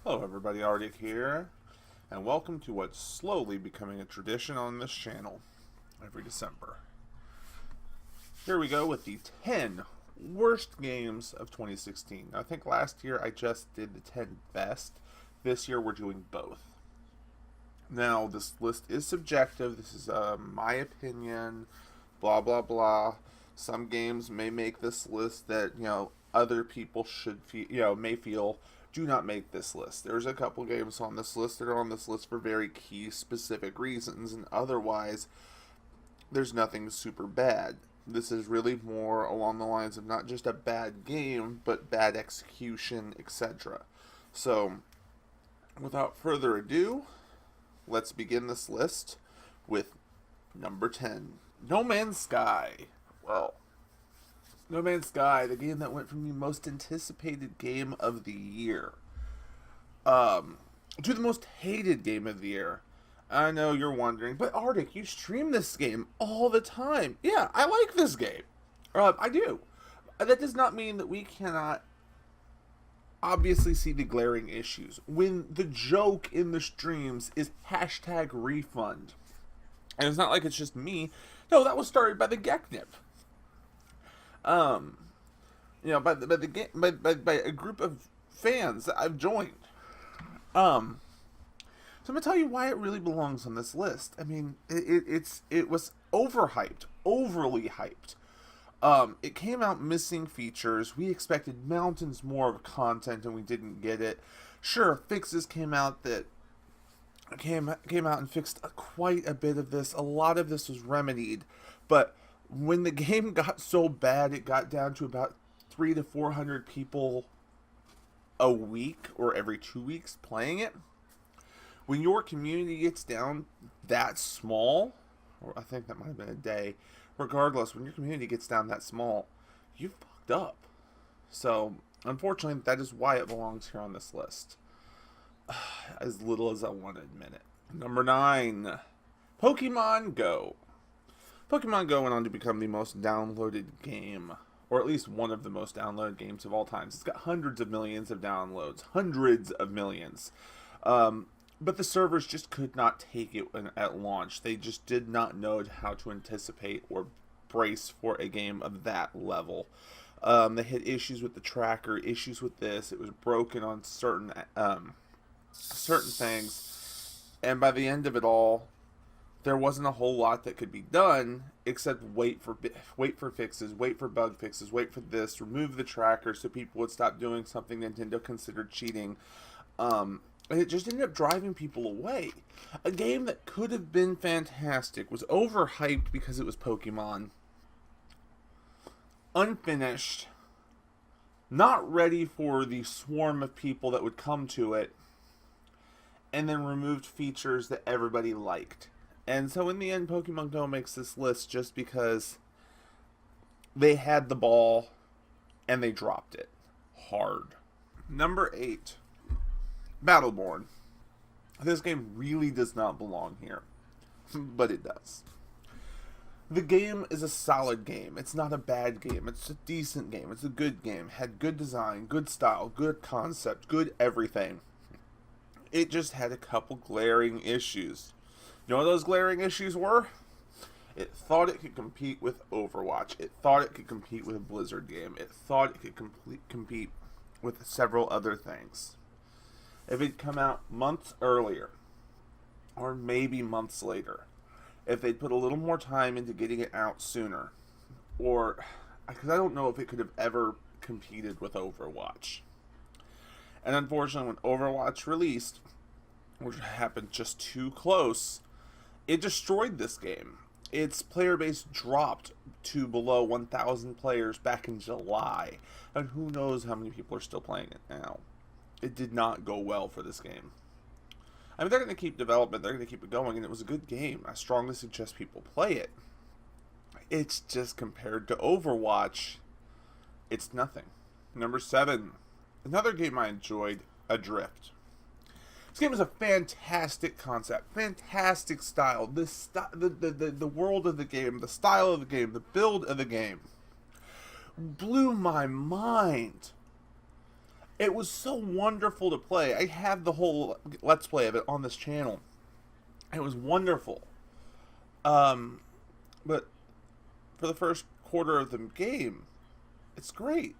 Hello everybody, Arctic here, and welcome to what's slowly becoming a tradition on this channel every December. Here we go with the 10 worst games of 2016. Now, I think last year I just did the 10 best. This year we're doing both. Now, this list is subjective. This is my opinion, blah blah blah. Some games may make this list that, other people should feel, may feel do not make this list. There's a couple games on this list that are on this list for very key specific reasons, and otherwise there's nothing super bad. This is really more along the lines of not just a bad game, but bad execution, etc. So, without further ado, let's begin this list with number 10, No Man's Sky. Well, No Man's Sky, the game that went from the most anticipated game of the year to the most hated game of the year. I know you're wondering, but Arctic, you stream this game all the time. Yeah, I like this game. I do. That does not mean that we cannot obviously see the glaring issues. When the joke in the streams is hashtag refund. And it's not like it's just me. No, that was started by the Geknip. By a group of fans that I've joined. So I'm gonna tell you why it really belongs on this list. I mean, it was overhyped, overly hyped. It came out missing features. We expected mountains more of content, and we didn't get it. Sure, fixes came out that came out and fixed quite a bit of this. A lot of this was remedied, but when the game got so bad, it got down to about 300 to 400 people a week or every 2 weeks playing it. When your community gets down that small, or I think that might have been a day, regardless, when your community gets down that small, you've fucked up. So, unfortunately, that is why it belongs here on this list. As little as I want to admit it. Number 9, Pokemon Go. Pokemon Go went on to become the most downloaded game, or at least one of the most downloaded games of all time. It's got hundreds of millions of downloads, hundreds of millions. But the servers just could not take it at launch. They just did not know how to anticipate or brace for a game of that level. They had issues with the tracker, issues with this. It was broken on certain things, and by the end of it all, there wasn't a whole lot that could be done except wait for fixes, wait for bug fixes, wait for this, remove the tracker so people would stop doing something Nintendo considered cheating. And it just ended up driving people away. A game that could have been fantastic was overhyped because it was Pokemon. Unfinished. Not ready for the swarm of people that would come to it. And then removed features that everybody liked. And so in the end, Pokemon Go makes this list just because they had the ball and they dropped it hard. Number 8, Battleborn. This game really does not belong here, but it does. The game is a solid game. It's not a bad game. It's a decent game. It's a good game. Had good design, good style, good concept, good everything. It just had a couple glaring issues. You know what those glaring issues were? It thought it could compete with Overwatch. It thought it could compete with a Blizzard game. It thought it could compete with several other things. If it'd come out months earlier, or maybe months later, if they'd put a little more time into getting it out sooner, or, because I don't know if it could have ever competed with Overwatch. And unfortunately, when Overwatch released, which happened just too close, it destroyed this game. Its player base dropped to below 1,000 players back in July. And who knows how many people are still playing it now. It did not go well for this game. I mean, they're going to keep development. They're going to keep it going. And it was a good game. I strongly suggest people play it. It's just compared to Overwatch, it's nothing. Number 7. Another game I enjoyed, Adrift. This game is a fantastic concept, fantastic style. The world of the game, the style of the game, the build of the game blew my mind. It was so wonderful to play. I have the whole Let's Play of it on this channel. It was wonderful. But for the first quarter of the game, it's great.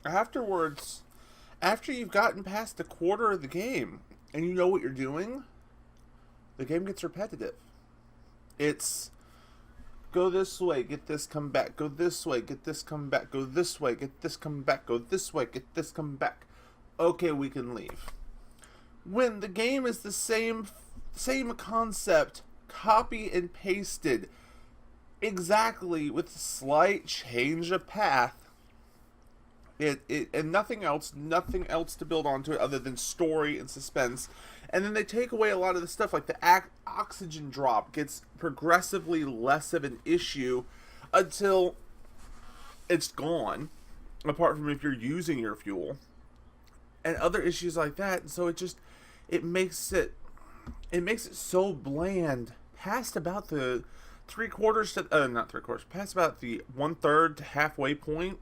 Afterwards, after you've gotten past a quarter of the game and you know what you're doing, the game gets repetitive. It's go this way, get this, come back. Go this way, get this, come back. Go this way, get this, come back. Go this way, get this, come back. Okay, we can leave. When the game is the same concept, copy and pasted, exactly with a slight change of path, and nothing else to build onto it other than story and suspense. And then they take away a lot of the stuff, like the oxygen drop gets progressively less of an issue until it's gone, apart from if you're using your fuel, and other issues like that. And so it makes it so bland past about the past about the 1/3 to halfway point.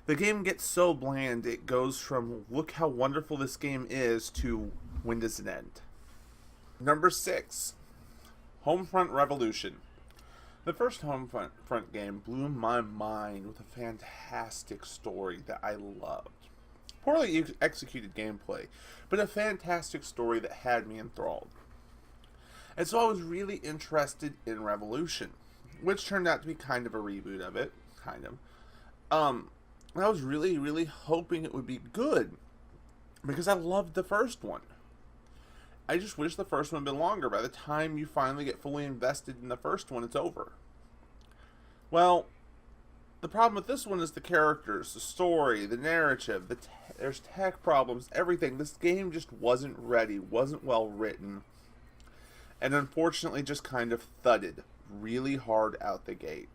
The game gets so bland, it goes from look how wonderful this game is to when does it end? Number 6, Homefront Revolution. The first Homefront game blew my mind with a fantastic story that I loved. Poorly executed gameplay, but a fantastic story that had me enthralled. And so I was really interested in Revolution, which turned out to be kind of a reboot of it, I was really, really hoping it would be good, because I loved the first one. I just wish the first one had been longer. By the time you finally get fully invested in the first one, it's over. Well, the problem with this one is the characters, the story, the narrative, there's tech problems, everything. This game just wasn't ready, wasn't well written, and unfortunately just kind of thudded really hard out the gate.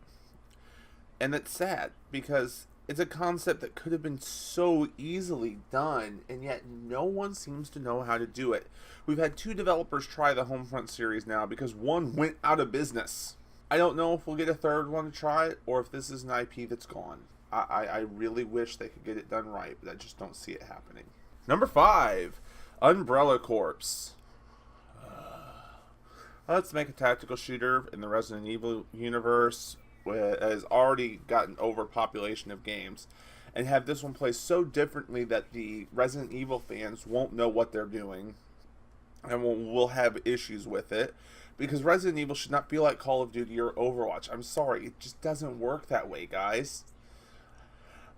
And it's sad, because it's a concept that could have been so easily done, and yet no one seems to know how to do it. We've had 2 developers try the Homefront series now because one went out of business. I don't know if we'll get a third one to try it, or if this is an IP that's gone. I really wish they could get it done right, but I just don't see it happening. Number 5, Umbrella Corps. Let's make a tactical shooter in the Resident Evil universe that has already gotten overpopulation of games, and have this one play so differently that the Resident Evil fans won't know what they're doing and will have issues with it, because Resident Evil should not feel like Call of Duty or Overwatch. I'm sorry, it just doesn't work that way, guys.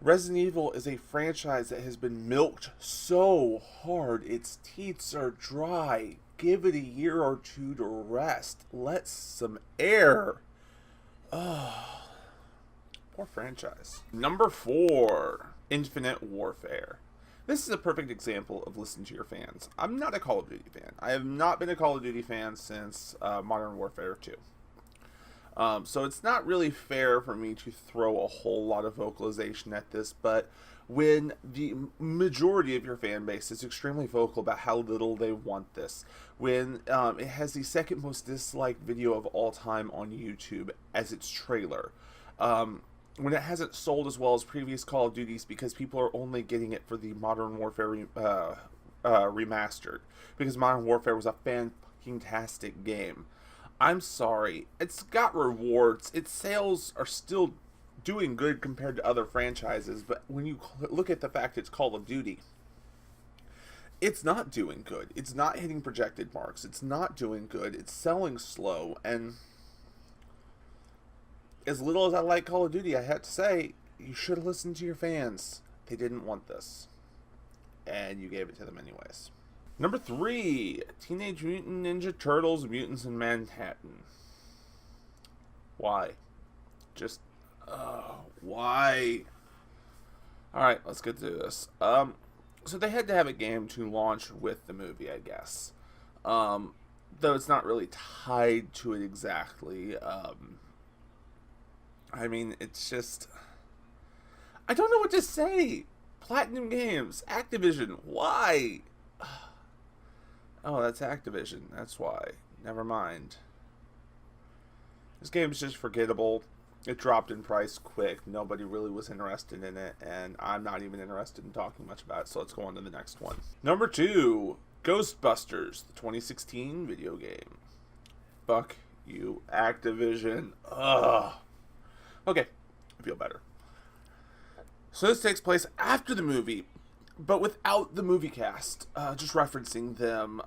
Resident Evil is a franchise that has been milked so hard its teats are dry. Give it a year or 2 to rest. Let some air. Oh, poor franchise. Number 4, Infinite Warfare. This is a perfect example of listen to your fans. I'm not a Call of Duty fan. I have not been a Call of Duty fan since Modern Warfare 2. So it's not really fair for me to throw a whole lot of vocalization at this, but when the majority of your fan base is extremely vocal about how little they want this, when it has the second most disliked video of all time on YouTube as its trailer, when it hasn't sold as well as previous Call of Duties because people are only getting it for the Modern Warfare remastered, because Modern Warfare was a fantastic game. I'm sorry, it's got rewards, its sales are still doing good compared to other franchises, but when you look at the fact it's Call of Duty, it's not doing good. It's not hitting projected marks. It's not doing good. It's selling slow, and as little as I like Call of Duty, I have to say, you should have listened to your fans. They didn't want this, and you gave it to them anyways. Number 3, Teenage Mutant Ninja Turtles: Mutants in Manhattan. Why? Just why? Alright, let's get to this. So they had to have a game to launch with the movie, I guess. Though it's not really tied to it exactly. I mean, it's just, I don't know what to say. Platinum Games, Activision, why? Oh, that's Activision, that's why. Never mind. This game is just forgettable. it dropped in price quick. Nobody really was interested in it, and I'm not even interested in talking much about it, so let's go on to the next one. Number 2, Ghostbusters, the 2016 video game. Fuck you, Activision. Ugh. Okay, I feel better. So this takes place after the movie, but without the movie cast. Just referencing them.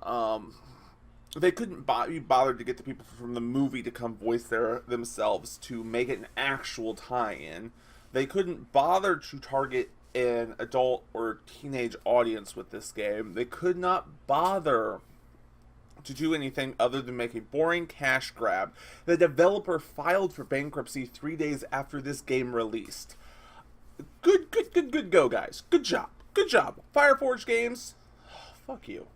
They couldn't be bothered to get the people from the movie to come voice themselves to make it an actual tie-in. They couldn't bother to target an adult or teenage audience with this game. They could not bother to do anything other than make a boring cash grab. The developer filed for bankruptcy 3 days after this game released. Good go, guys. Good job. Fireforge Games, fuck you.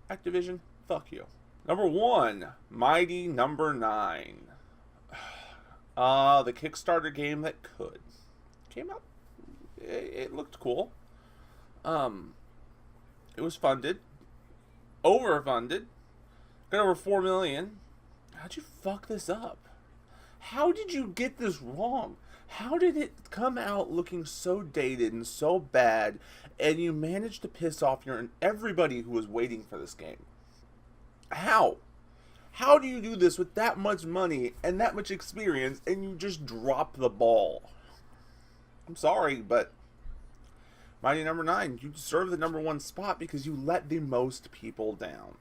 Activision, fuck you. Number 1, Mighty Number 9. The Kickstarter game that could. Came out. It looked cool. It was funded. Overfunded. Got over 4 million. How'd you fuck this up? How did you get this wrong? How did it come out looking so dated and so bad, and you managed to piss off everybody who was waiting for this game? How? How do you do this with that much money and that much experience, and you just drop the ball? I'm sorry, but Mighty Number 9, you deserve the number 1 spot because you let the most people down.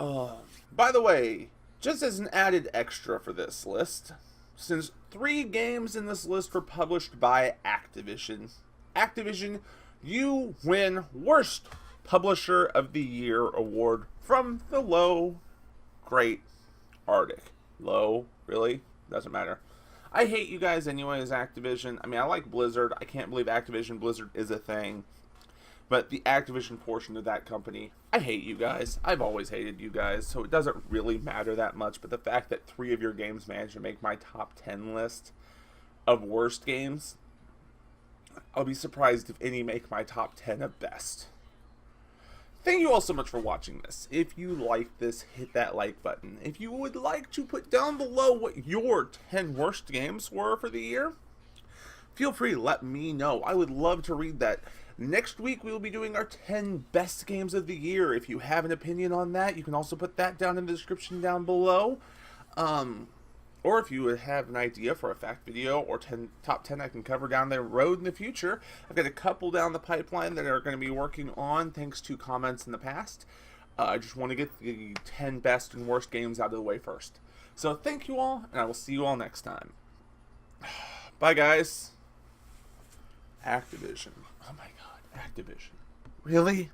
By the way, just as an added extra for this list, since 3 games in this list were published by Activision, you win Worst Publisher of the Year award from the low, great Arctic. Low, really? Doesn't matter. I hate you guys anyways, Activision. I mean, I like Blizzard. I can't believe Activision Blizzard is a thing. But the Activision portion of that company, I hate you guys. I've always hated you guys, so it doesn't really matter that much. But the fact that 3 of your games managed to make my top 10 list of worst games, I'll be surprised if any make my top 10 of best. Thank you all so much for watching this. If you like this, hit that like button. If you would like to put down below what your 10 worst games were for the year, feel free to let me know. I would love to read that. Next week, we will be doing our 10 best games of the year. If you have an opinion on that, you can also put that down in the description down below. Or if you would have an idea for a fact video or top 10 I can cover down the road in the future, I've got a couple down the pipeline that are going to be working on thanks to comments in the past. I just want to get the 10 best and worst games out of the way first. So thank you all, and I will see you all next time. Bye, guys. Activision. Oh my god, Activision. Really?